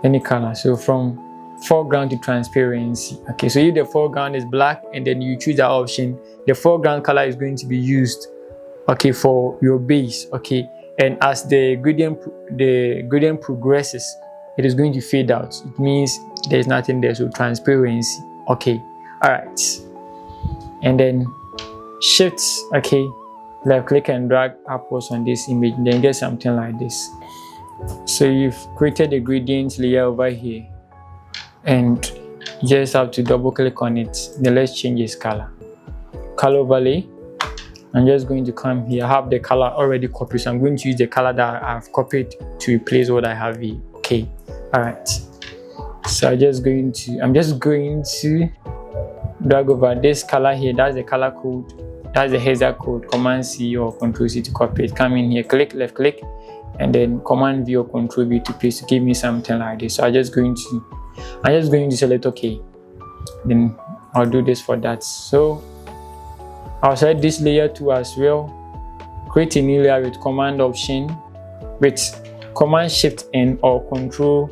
any color. So from foreground to transparency. Okay, so if the foreground is black and then you choose that option, the foreground color is going to be used, okay, for your base. Okay, and as the gradient progresses, it is going to fade out. It means there's nothing there, so transparency. Okay, all right, and then shift, okay, left click and drag upwards on this image, then get something like this. So you've created a gradient layer over here, and you just have to double click on it. Then let's change its color overlay. I'm just going to come here. I have the color already copied, so I'm going to use the color that I've copied to replace what I have here. Okay, all right, so I'm just going to drag over this color here. That's the color code, that's the header code. Command C or Control C to copy it. Come in here, click, left click, and then Command V or Control V to paste to give me something like this. So I'm just going to select OK. Then I'll do this for that. So I'll select this layer too as well. Create a new layer with Command Option, with Command Shift N or Control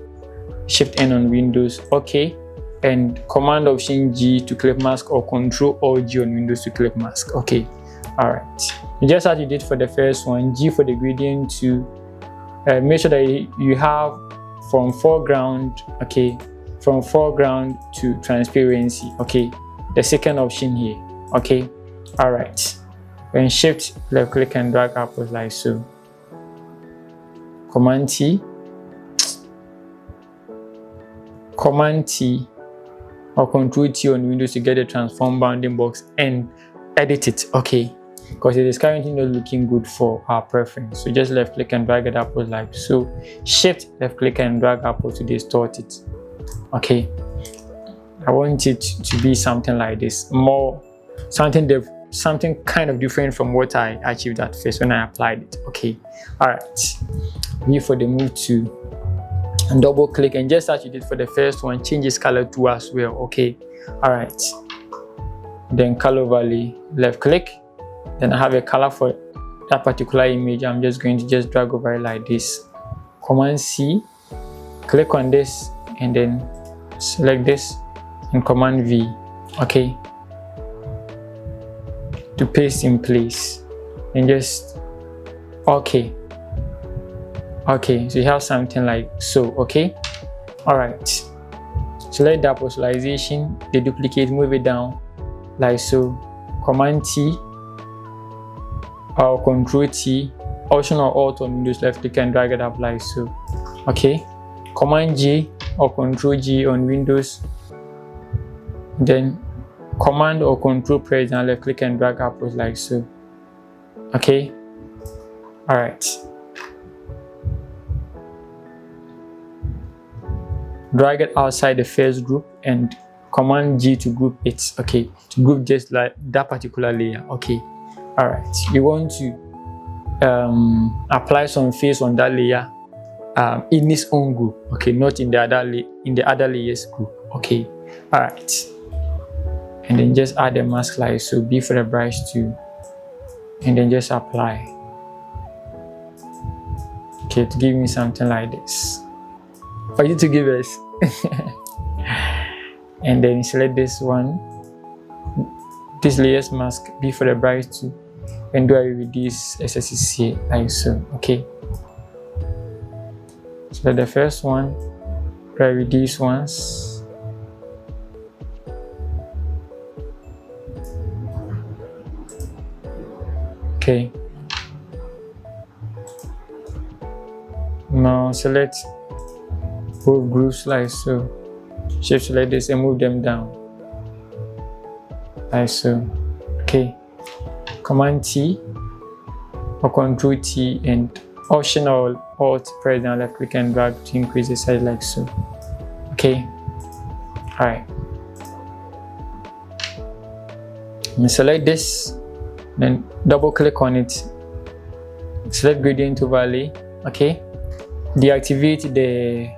Shift N on Windows. OK. And Command Option G to clip mask or Control or G on Windows to clip mask. Okay, all right. Just as you did for the first one, G for the gradient to make sure that you have from foreground, okay, from foreground to transparency. Okay, the second option here. Okay, all right. Then Shift left click and drag upwards like so. Command T. Command T or Control T on Windows to get the transform bounding box and edit it. Okay, because it is currently not looking good for our preference. So just left click and drag it upwards like so. Shift left click and drag upwards to distort it. Okay, I want it to be something like this, more something kind of different from what I achieved at first when I applied it. Okay, all right. V for the move to, and double click, and just as you did for the first one, change its color to as well. Okay, all right. Then color overlay, left click. Then I have a color for that particular image. I'm just going to just drag over it like this. Command C, click on this, and then select this, and Command V. Okay, to paste in place, and just okay. Okay, so you have something like so. Okay, all right. Select that personalization, the duplicate, move it down like so. Command T or Control T, Option or Alt on Windows, left click and drag it up like so. Okay, Command J or Control G on Windows, then Command or Control press and left click and drag upwards like so. Okay, all right. Drag it outside the first group and Command G to group it. Okay, to group just like that particular layer. Okay, all right. You want to apply some face on that layer in its own group. Okay, not in the other layers group. Okay, all right. And then just add a mask like so. B for the brush too, and then just apply. Okay, to give me something like this. For you to give us. And then select this one, this layers mask, B for the brush too, and do away with this SSC here like so. Okay, so the first one, try with these ones. Okay, now select both groups like so. Shift select this and move them down like so. Okay, Command T or Control T and Option or Alt press down, left click and drag to increase the size like so. Okay, all right. And select this, then double click on it. Select gradient overlay. Okay, deactivate the,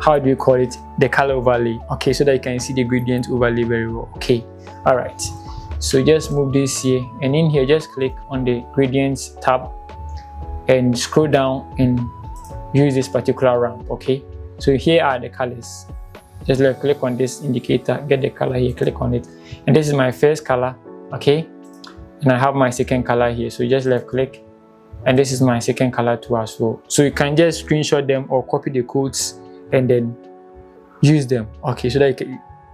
how do you call it, the color overlay. Okay, so that you can see the gradient overlay very well. Okay, all right. So just move this here, and in here just click on the gradients tab and scroll down and use this particular ramp. Okay, so here are the colors. Just left click on this indicator, get the color here, click on it, and this is my first color. Okay, and I have my second color here, so just left click, and this is my second color too as well. So you can just screenshot them or copy the codes and then use them. Okay, so that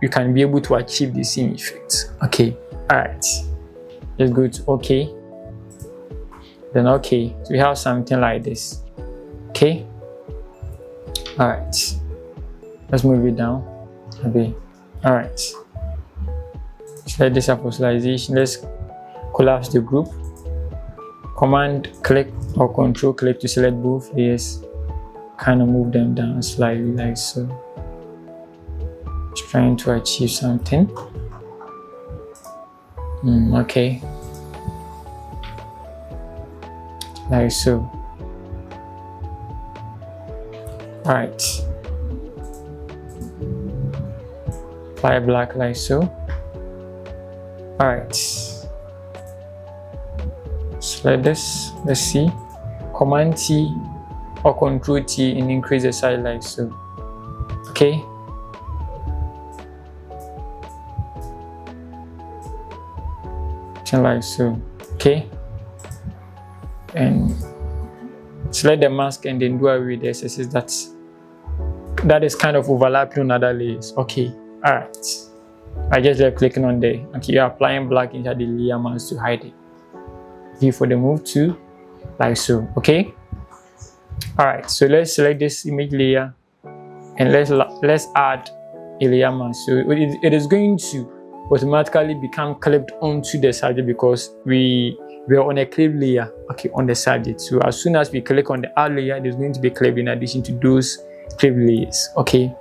you can be able to achieve the same effect. Okay, all right, let's go to okay, then okay, so we have something like this. Okay, all right, let's move it down a bit. All right, select this apostolization. Let's collapse the group. Command click or control click to select both layers. Kind of move them down slightly like so. Just trying to achieve something. Okay, like so. All right, apply black like so. All right, select this. Let's see, Command T or Control T and increase the size like so. Okay, like so. Okay, and select the mask and then do away with the excesses that is kind of overlapping on other layers. Okay, all right, I just left clicking on there. Okay, you're applying black into the layer mask to hide it. V for the move to like so. Okay, all right, so let's select this image layer and let's add a layer mask. So it is going to automatically become clipped onto the subject because we are on a clip layer, okay, on the subject. So as soon as we click on the add layer, it is going to be clipped in addition to those clip layers. Okay,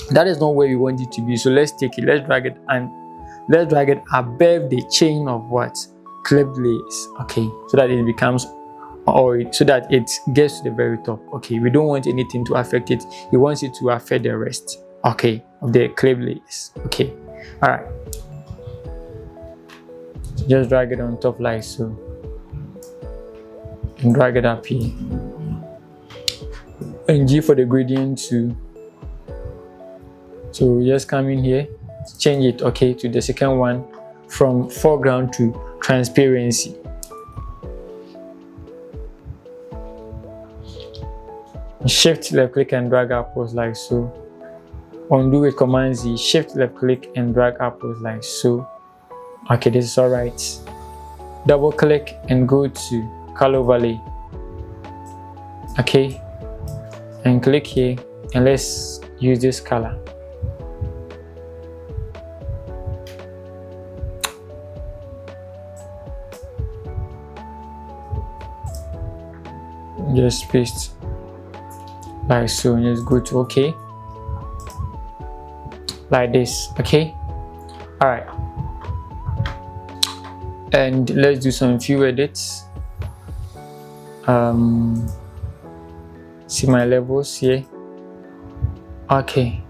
that is not where we want it to be. So let's take it, let's drag it, and let's drag it above the chain of what clipped layers. Okay, so that it becomes, or so that it gets to the very top. Okay, we don't want anything to affect it. We want it to affect the rest, okay, of the clip layers. Okay, all right, so just drag it on top like so and drag it up here, and G for the gradient too. So just come in here, change it, okay, to the second one, from foreground to transparency. Shift left click and drag upwards like so. Undo with Command Z, shift left click and drag upwards like so. Okay, this is all right. Double click and go to color overlay. Okay, and click here and let's use this color. Just paste like so, and just go to OK like this. Okay, all right, and let's do some few edits. See my levels here. Okay,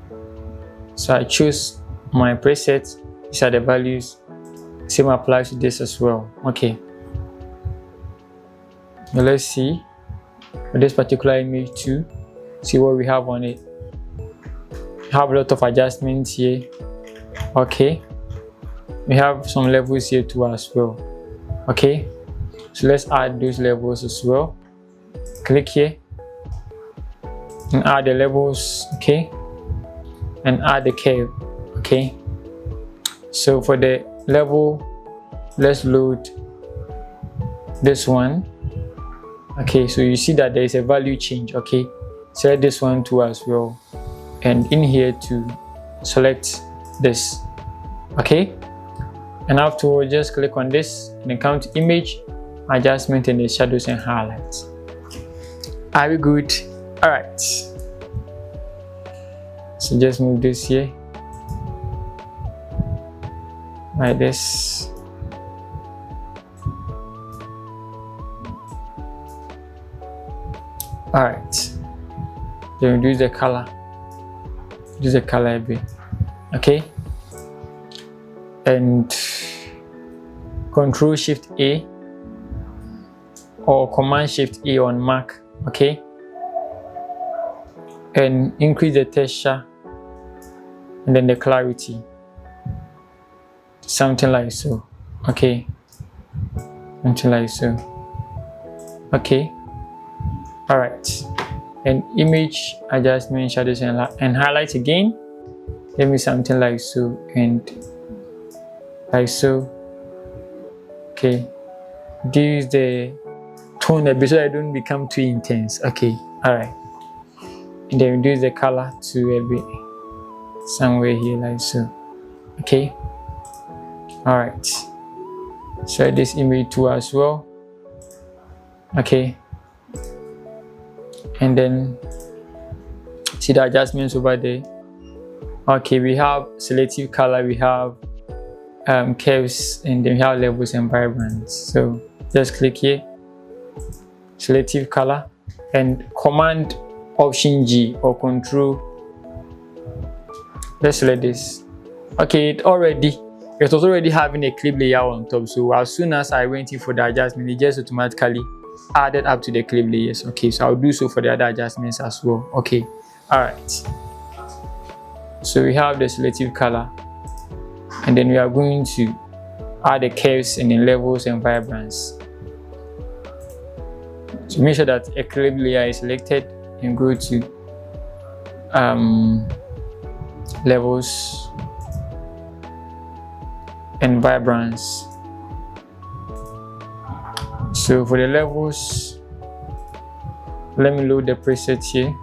so I choose my preset. These are the values. Same applies to this as well. Okay, now let's see for this particular image too, see what we have on it. We have a lot of adjustments here. Okay, we have some levels here too as well. Okay, so let's add those levels as well. Click here and add the levels. Okay, and add the curve. Okay, so for the level, let's load this one. Okay, so you see that there is a value change. Okay, select this one too as well, and in here to select this. Okay, and afterwards just click on this and then come to image, adjustment, and the shadows and highlights. Are we good? All right, so just move this here like this. All right, then reduce the color, a bit. Okay, and Control Shift A or Command Shift A on Mac. Okay, and increase the texture and then the clarity, something like so. Okay, something like so. Okay, all right. And image adjustment, shadows and highlights again. Give me something like so and like so. Okay, reduce the tone a bit so I don't become too intense. Okay, all right. And then reduce the color to a bit somewhere here like so. Okay, all right. So this image too as well. Okay, and then see the adjustments over there. Okay, we have selective color, we have curves, and then we have levels and vibrance. So just click here, selective color, and command option G or control. Let's select this. Okay, it was already having a clip layer on top, so as soon as I went in for the adjustment, it just automatically added up to the clip layers. Okay, so I'll do so for the other adjustments as well. Okay, all right. So we have the selective color, and then we are going to add the curves and the levels and vibrance. So make sure that a clip layer is selected and go to levels and vibrance. So for the levels, let me load the preset here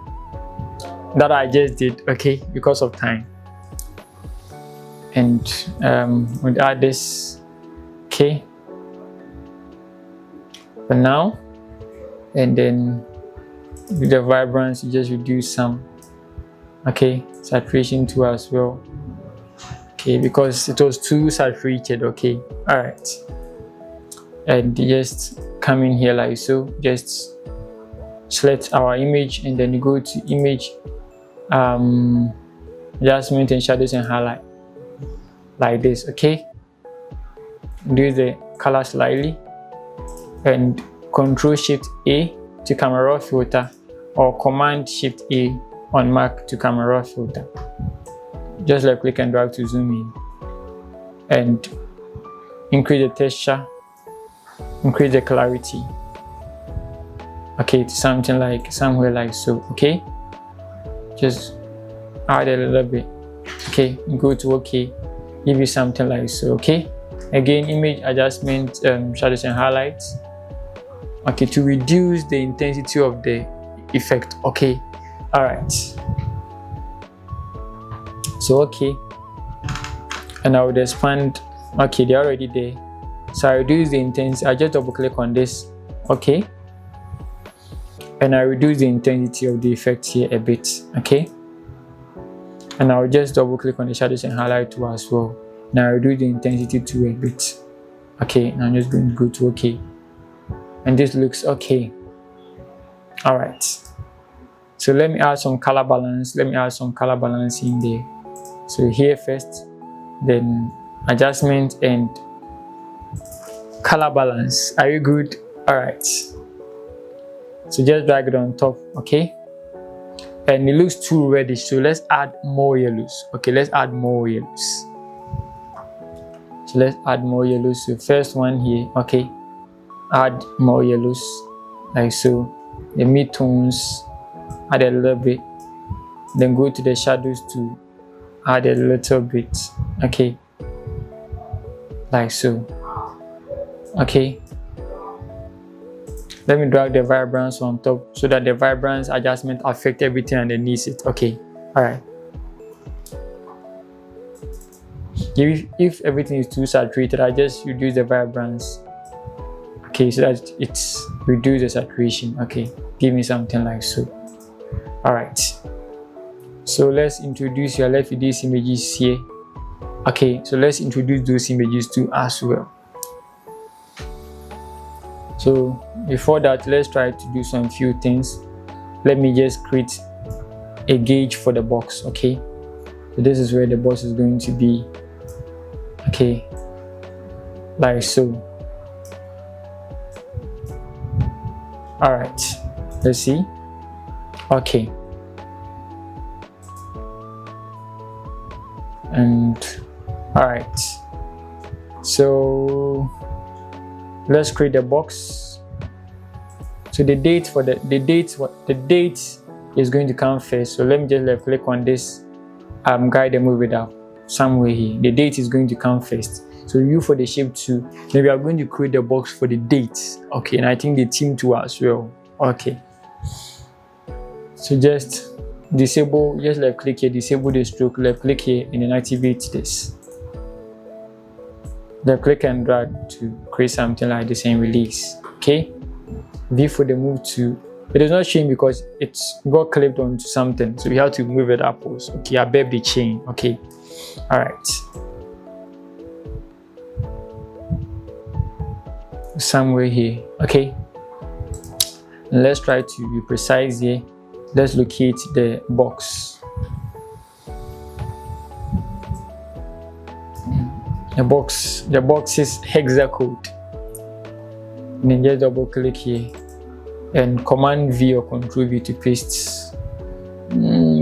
that I just did, okay, because of time. And we'll add this, okay, for now. And then with the vibrance, you just reduce some, okay, saturation too as well, okay, because it was too saturated. Okay, all right. And just come in here like so, just select our image and then you go to image adjustment and shadows and highlight like this. Okay, do the color slightly and Control Shift A to camera raw filter or Command Shift A on Mac to camera raw filter. Just like click and drag to zoom in and increase the texture, increase the clarity, okay, to something like somewhere like so. Okay, just add a little bit. Okay, go to OK, give you something like so. Okay, again, image adjustment, shadows and highlights, okay, to reduce the intensity of the effect. Okay, all right. So okay, and I would expand. Okay, they're already there, so I reduce the intensity. I just double click on this. Okay, and I reduce the intensity of the effect here a bit. Okay, and I'll just double click on the shadows and highlight too as well. Now I reduce the intensity to a bit. Okay, and I'm just going to go to OK, and this looks okay. All right, so let me add some color balance. Let me add some color balance in there. So here first, then adjustment and color balance. Are you good? All right, so just drag it on top. Okay, and it looks too reddish, so let's add more yellows. Okay, let's add more yellows. So let's add more yellows. So first one here. Okay, add more yellows like so. The mid-tones, add a little bit, then go to the shadows to add a little bit. Okay, like so. Okay, let me drag the vibrance on top so that the vibrance adjustment affect everything underneath it. Okay, all right. If everything is too saturated, I just reduce the vibrance. Okay, so that it's reduce the saturation. Okay, give me something like so. All right, so let's introduce these images here. Okay, so let's introduce those images too as well. So before that, let's try to do some few things. Let me just create a gauge for the box. Okay, so this is where the box is going to be. Okay, like so. All right, let's see. Okay, And all right, so let's create a box. So the date for the date is going to come first. So let me just left click on this guide and move it up somewhere here. The date is going to come first. So you for the shape 2, then we are going to create the box for the date. Okay, and I think the theme 2 as well. Okay, so just disable, just left click here, disable the stroke, left click here, and then activate this. Left click and drag to create something like this and release. Okay, V for the move to, it is not showing because it's got clipped onto something, so we have to move it upwards. Okay, above the chain. Okay, all right, somewhere here. Okay, and let's try to be precise here. Let's locate the box. The box is hexacode. And then just double click here and Command V or Control V to paste.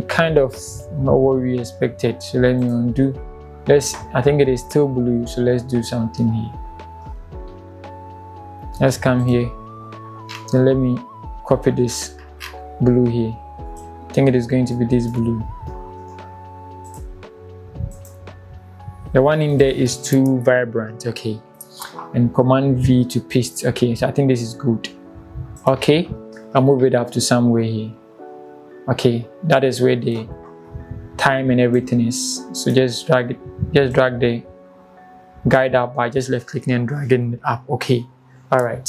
Kind of not what we expected. So let me undo. I think it is still blue, so let's do something here. Let's come here. Then let me copy this blue here. I think it is going to be this blue. The one in there is too vibrant. Okay, and Command V to paste. Okay, so I think this is good. Okay, I'll move it up to somewhere here. Okay, that is where the time and everything is. So just drag the guide up by just left clicking and dragging it up. Okay, all right.